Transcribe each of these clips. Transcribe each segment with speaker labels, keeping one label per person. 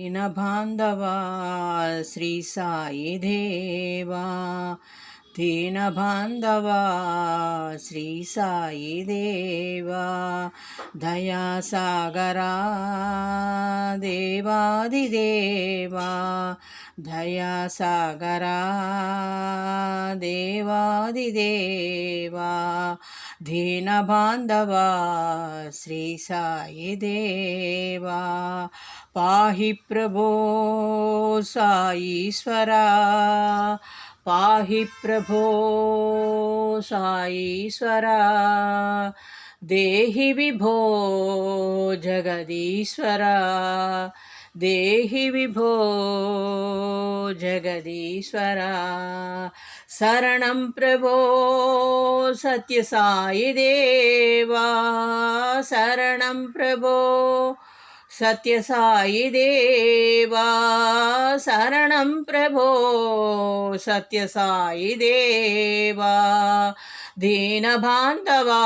Speaker 1: दीनबान्धवा श्री साई देवा दीनबान्धवा श्री साई देवा दयासागरा देवादिदेवा दयासागरा देवादिदेवा दीनबान्धवा श्री साई देवा पाहि प्रभो साईश्वरा पाहि प्रभो साईश्वरा देहि विभो जगदीश्वरा देहि विभो जगदीश्वरा शरणं प्रभो सत्य साई देवा शरणं प्रभो सत्य साई देवा शरणं प्रभो सत्य साई देवा दीनबान्धवा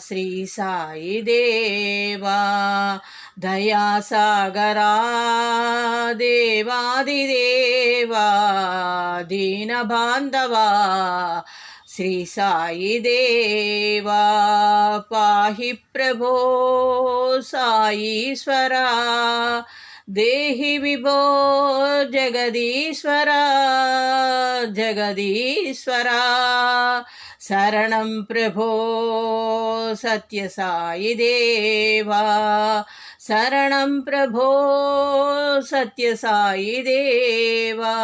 Speaker 1: श्री साई देवा दयासागरा देवादिदेवा दीनबान्धवा श्री साई देवा पाहि प्रभो साईश्वरा देहि विभो जगदीश्वरा जगदीश्वरा शरणं प्रभो सत्य साई देवा शरणं प्रभो सत्य साई देवा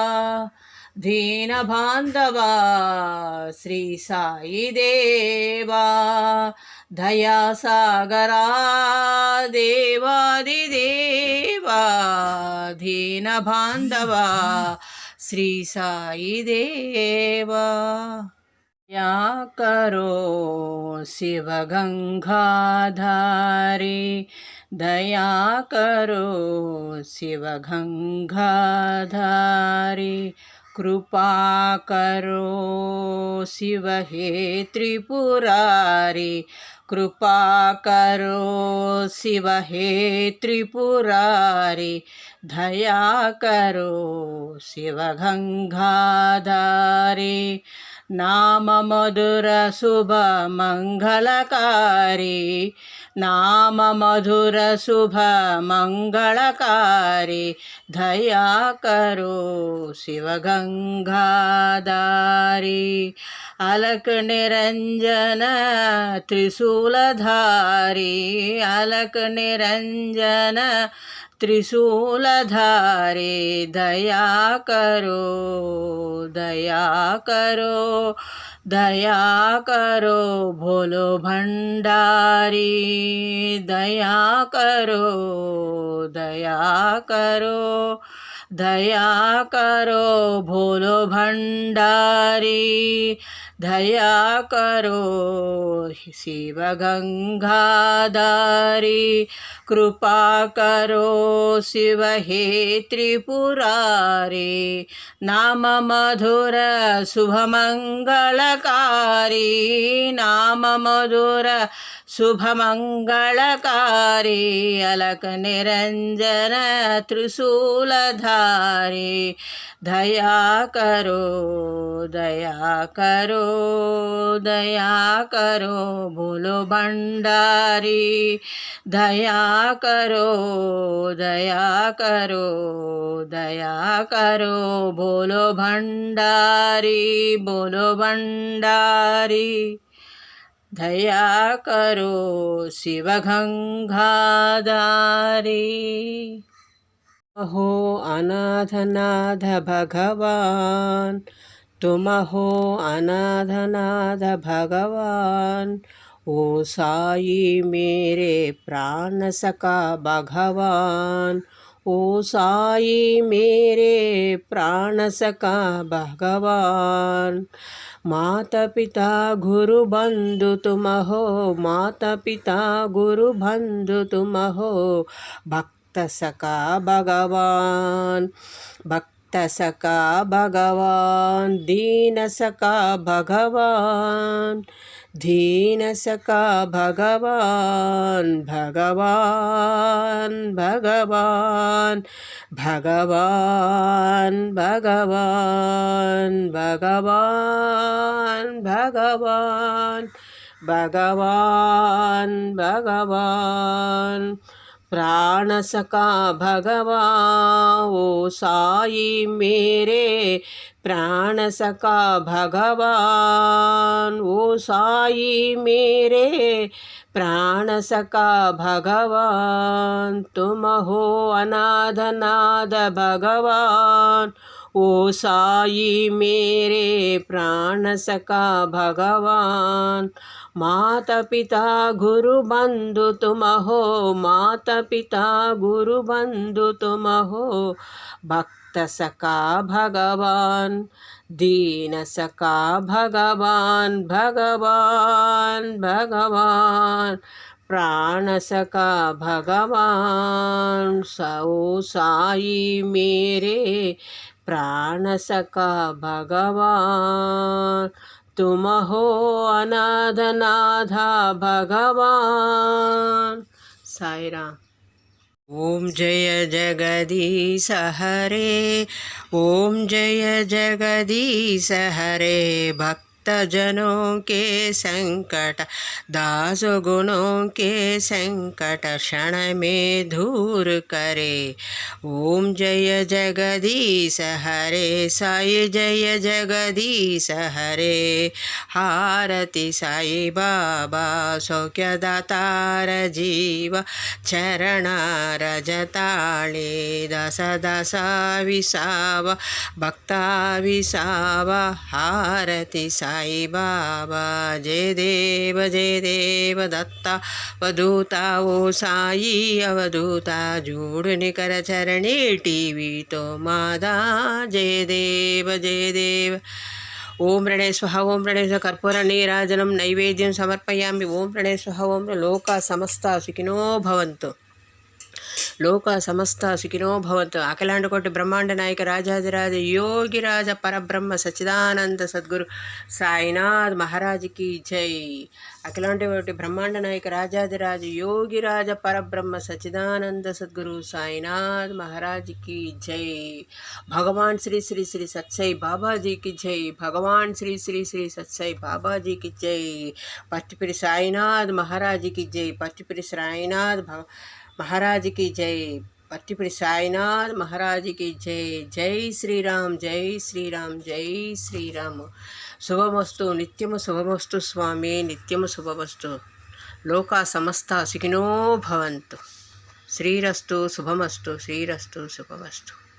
Speaker 1: दीनबान्धवा श्री साई देवा दयासागरा देवादिदेवा दीनबान्धवा श्री साई देवा या करो शिव गंगाधारी दया करो शिव गंगाधारी कृपा करो शिव हे त्रिपुरारी कृपा करो शिव हे त्रिपुरारी दया करो शिव गंगाधारी नाम मधुर शुभ मंगलकारी नाम मधुर शुभ मंगलकारी दया करो शिव गंगाधारी अलक निरंजन त्रिशूलधारी अलक निरंजन त्रिशूलधारी दया करो दया करो दया करो भोलो भंडारी दया करो दया करो दया करो भोलो भंडारी दया करो शिव गंगाधारी कृपा करो शिव हे त्रिपुरारी नाम मधुर शुभ मंगलकारी नाम मधुर शुभ मंगलकारी अलक निरंजन त्रिशूलधारी दया करो दया करो दया करो भोलो भंडारी दया करो दया करो दया करो भोलो भंडारी दया करो शिव गंगाधारी हो अनाथनाथ भगवान तुम हो अनाथनाथ भगवान ओ साई मेरे प्राण सका भगवान ओ साई मेरे प्राण सका भगवान माता पिता गुरु बंधु तुम हो माता पिता गुरु बंधु तुम हो भक्त सका भगवान भक्त भक्तसखा भगवान् दीनसखा भगवान् दीनसखा भगवान् भगवान् भगवान् भगवान् भगवान् भगवान् भगवान् भगवान् भगवान् प्राणसखा भगवान् ओ साई मेरे प्राणसखा भगवान् ओ साई मेरे प्राणसखा भगवान् तुम हो अनाथ नाथ भगवान् ओ साई मेरे प्राणसखा भगवान् माता पिता गुरु बंधु तुम हो माता पिता गुरु बंधु तुम हो भक्त सखा भगवान् दीन सखा भगवान् भगवान् भगवान् प्राण सखा भगवान् सो साई मेरे प्राण सखा भगवान् तुम हो अनाथ नाथा भगवान् साई राम। ओम जय जगदीश हरे ओम जय जगदीश हरे भक्तजनों के संकट दास गुणों के संकट क्षण में दूर करे। ओम जय जगदीश हरे साई जय जगदीश हरे हारति साई बाबा सौख्यदातार जीव चरण रजताळे दस दस विसाव भक्ता विसाव हारति साई बाबा जय देव दत्ता वधूता ओ साई अवधूता जोड़ने कर चरणे टीवी तो मादा जय देव ओम प्रणय स्वः ओम प्रणय स्वः कर्पूर नीराजनं नैवेद्यं समर्पयामि ओम प्रणय स्वः ओम लोका समस्ता सुखिनो भवन्तु लोक समस्त सुखिनो भवन्तु अखिलांडकोटि ब्रह्मांड नायक राजाधिराज योगिराज परब्रह्म सच्चिदानंद सद्गुरु साईनाथ महाराज की जय। अखिलांडकोटि ब्रह्मांड नायक राजाधिराज योगिराज परब्रह्म सच्चिदानंद सद्गुरु साईनाथ महाराज की जय। भगवान श्री श्री श्री सत्साई बाबा जी की जय। भगवान श्री श्री श्री सत्साई बाबा जी की जय। पट्टिपिरी साईनाथ महाराज की जय। पट्टिपिरी साईनाथ महाराज की जय। पट्टिपिरी साईनाथ महाराज की जय। जय श्री राम जय श्री राम जय श्री राम। शुभमस्तु नित्यम शुभमस्तु स्वामी नित्यम शुभमस्तु लोका समस्ता सुखिनो भवन्तु श्रीरस्तु शुभमस्तु श्रीरस्तु शुभमस्तु।